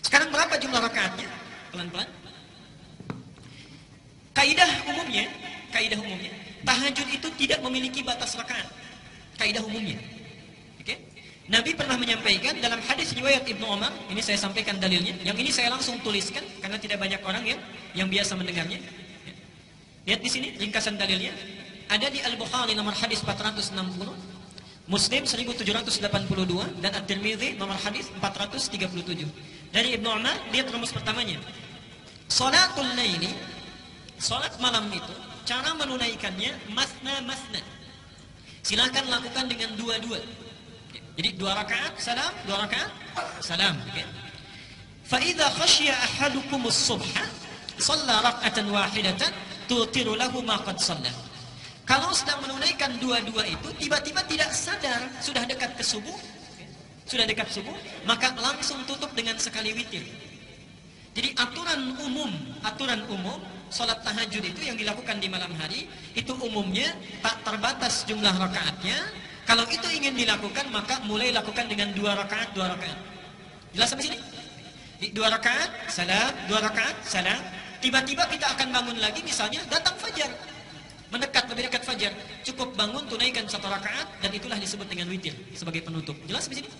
Sekarang berapa jumlah rakaatnya? Pelan-pelan. Kaidah umumnya, tahajud itu tidak memiliki batas rakaat. Kaidah umumnya. Oke? Nabi pernah menyampaikan dalam hadis riwayat Ibnu Umar, ini saya sampaikan dalilnya. Yang ini saya langsung tuliskan karena tidak banyak orang yang biasa mendengarnya. Lihat di sini ringkasan dalilnya. Ada di Al-Bukhari nomor hadis 460, Muslim 1782 dan At-Tirmidzi nomor hadis 437. Dari Ibnu Umar, lihat rumus pertamanya. Salatul laili, salat malam itu cara menunaikannya masna. Silakan lakukan dengan dua-dua. Jadi 2 rakaat salam, 2 rakaat salam. Fa idza khashiya ahadukumus subha, shalla rak'atan wahidatan tutiru lahu ma qad shalla. Kalau sedang menunaikan dua-dua itu tiba-tiba tidak sadar sudah dekat ke subuh, maka langsung tutup dengan sekali witir. Jadi aturan umum salat tahajud itu yang dilakukan di malam hari itu umumnya tak terbatas jumlah rakaatnya. Kalau itu ingin dilakukan maka mulai lakukan dengan 2 rakaat. Jelas sampai sini? 2 rakaat salam, 2 rakaat salam. Tiba-tiba kita akan bangun lagi, misalnya datang fajar, lebih dekat fajar, cukup bangun tunaikan 1 rakaat dan itulah disebut dengan witir sebagai penutup. Jelas sampai sini?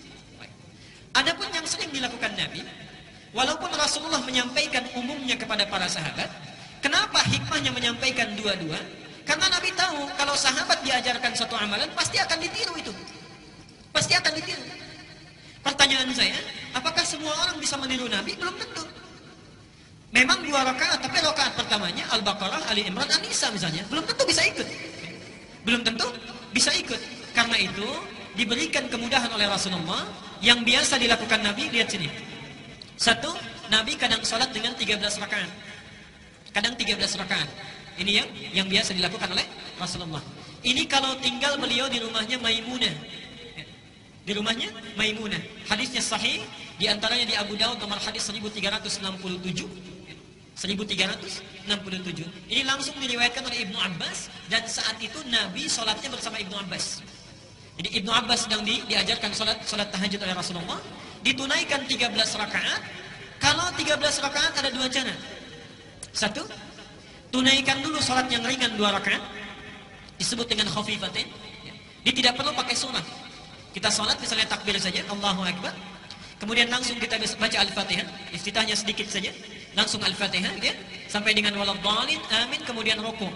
Adapun yang sering dilakukan Nabi, walaupun Rasulullah menyampaikan umumnya kepada para sahabat, kenapa hikmahnya menyampaikan dua-dua? Karena Nabi tahu kalau sahabat diajarkan satu amalan pasti akan ditiru itu. Pasti akan ditiru. Pertanyaan saya, apakah semua orang bisa meniru Nabi? Belum tentu. Memang 2 rakaat, tapi rakaat pertamanya Al-Baqarah, Ali Imran, An-Nisa misalnya, belum tentu bisa ikut. Karena itu diberikan kemudahan oleh Rasulullah yang biasa dilakukan Nabi. Lihat sini. 1, Nabi kadang sholat dengan 13 rakaat. Ini yang biasa dilakukan oleh Rasulullah. Ini kalau tinggal beliau di rumahnya Maimunah. Hadisnya sahih, di antaranya di Abu Daud nomor hadis 1367. Ini langsung diriwayatkan oleh Ibnu Abbas dan saat itu Nabi sholatnya bersama Ibnu Abbas. Jadi Ibnu Abbas sedang diajarkan sholat tahajud oleh Rasulullah, ditunaikan 13 rakaat. Kalau 13 rakaat ada 2 cara. 1, tunaikan dulu sholat yang ringan 2 rakaat, disebut dengan khafifatain. Dia tidak perlu pakai sunnah. Kita sholat misalnya takbir saja, Allahu Akbar, kemudian langsung kita baca Al-Fatihah, iftitahnya sedikit saja, langsung Al-Fatihah, sampai dengan waladhdallin, amin, kemudian rukuk.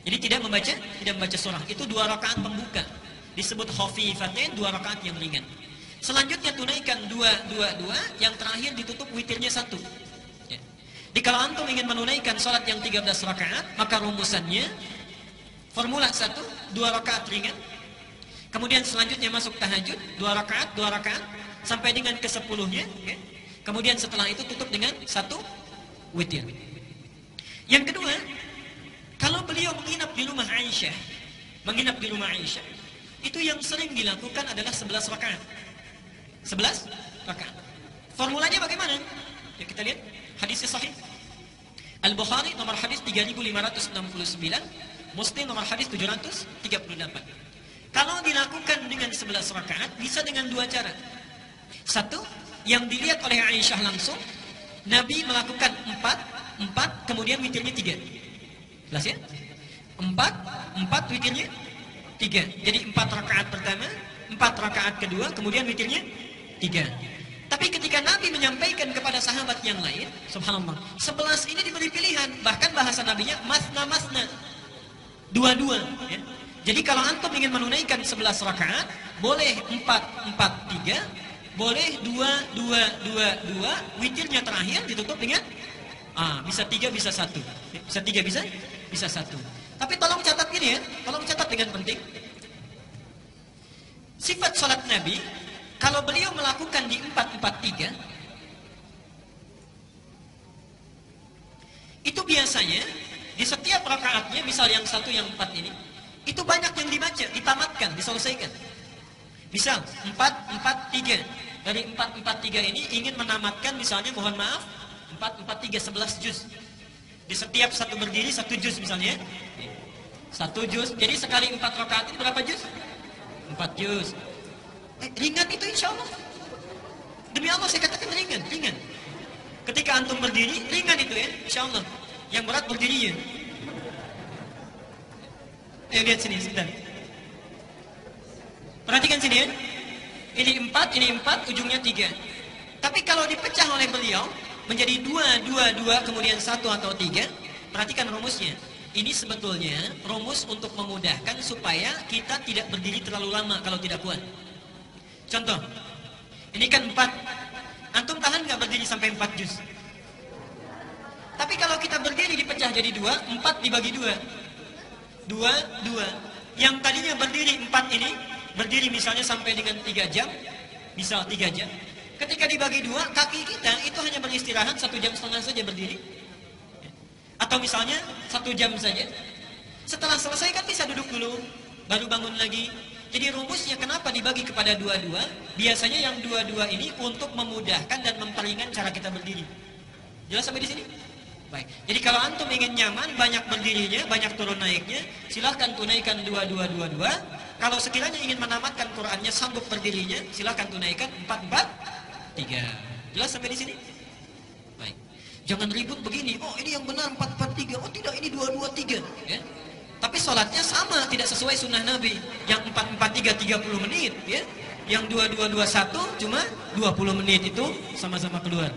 Jadi tidak membaca surah. Itu 2 rakaat pembuka, disebut khafifatain, 2 rakaat yang ringan. Selanjutnya tunaikan 2, yang terakhir ditutup witirnya 1. Jadi kalau antum ingin menunaikan sholat yang 13 rakaat, maka rumusannya formula 1, 2 rakaat ringan. Kemudian selanjutnya masuk tahajud, 2 rakaat sampai dengan ke-10-nya. Kemudian setelah itu tutup dengan 1 witir. Yang kedua, kalau beliau menginap di rumah Aisyah, itu yang sering dilakukan adalah 11 rakaat. 11 rakaat. Formulanya bagaimana? Ya kita lihat. Hadisnya sahih. Al-Bukhari nomor hadis 3569, Muslim nomor hadis 738. Kalau dilakukan dengan 11 rakaat bisa dengan 2 cara. 1, yang dilihat oleh Aisyah langsung, Nabi melakukan 4 kemudian witirnya 3. Jelas ya? 4 witirnya 3. Jadi 4 rakaat pertama, 4 rakaat kedua, kemudian witirnya 3. Tapi ketika Nabi menyampaikan kepada sahabat yang lain, subhanallah, 11 ini diberi pilihan. Bahkan bahasa Nabinya masna, 2. Ya. Jadi kalau antum ingin menunaikan 11 rakaat, boleh 4-4-3, boleh 2-2-2-2, witirnya terakhir ditutup dengan bisa 3, bisa 1. Bisa 3, bisa 1. Tapi tolong catat ini ya, tolong catat dengan penting. Sifat salat Nabi, kalau beliau melakukan di 4-4-3, itu biasanya di setiap rakaatnya, misal yang 1, yang 4 ini, itu banyak yang dibaca, ditamatkan, diselesaikan. Misal 4-4-3, dari 4-4-3 ini ingin menamatkan, misalnya mohon maaf 4-4-3 11 juz. Di setiap satu berdiri 1 juz misalnya, 1 juz. Jadi sekali 4 rakaat ini berapa juz? 4 juz. Ringan itu insya Allah. Demi Allah saya katakan ringan. ketika antum berdiri, ringan itu ya, insya Allah. Yang berat berdirinya. Lihat sini, sebentar. Perhatikan sini ya. Ini 4, ujungnya 3. Tapi kalau dipecah oleh beliau menjadi 2, kemudian 1 atau 3, perhatikan rumusnya. Ini sebetulnya rumus untuk memudahkan supaya kita tidak berdiri terlalu lama kalau tidak kuat. Contoh, ini kan 4. Antum tahan nggak berdiri sampai 4 juz? Tapi kalau kita berdiri dipecah jadi 2, 4 dibagi 2. 2. Yang tadinya berdiri 4 ini, berdiri misalnya sampai dengan 3 jam, misal 3 jam. Ketika dibagi 2, kaki kita itu hanya beristirahat 1,5 jam saja berdiri. Atau misalnya 1 jam saja. Setelah selesai kan bisa duduk dulu, baru bangun lagi. Jadi rumusnya kenapa dibagi kepada 2? Biasanya yang 2 ini untuk memudahkan dan memperingan cara kita berdiri. Jelas sampai di sini? Baik. Jadi kalau antum ingin nyaman, banyak berdirinya, banyak turun naiknya, silahkan tunaikan 2. Kalau sekiranya ingin menamatkan Qur'annya, sanggup berdirinya, silahkan tunaikan 4, 3. Jelas sampai di sini? Baik. Jangan ribut begini. Oh, ini yang benar 4, 3. Oh, tidak, ini 2, 3. Ya. Tapi sholatnya sama, tidak sesuai sunnah Nabi. Yang 4, 3, 30 menit. Ya. Yang 2, 1 cuma 20 menit itu sama-sama keluar.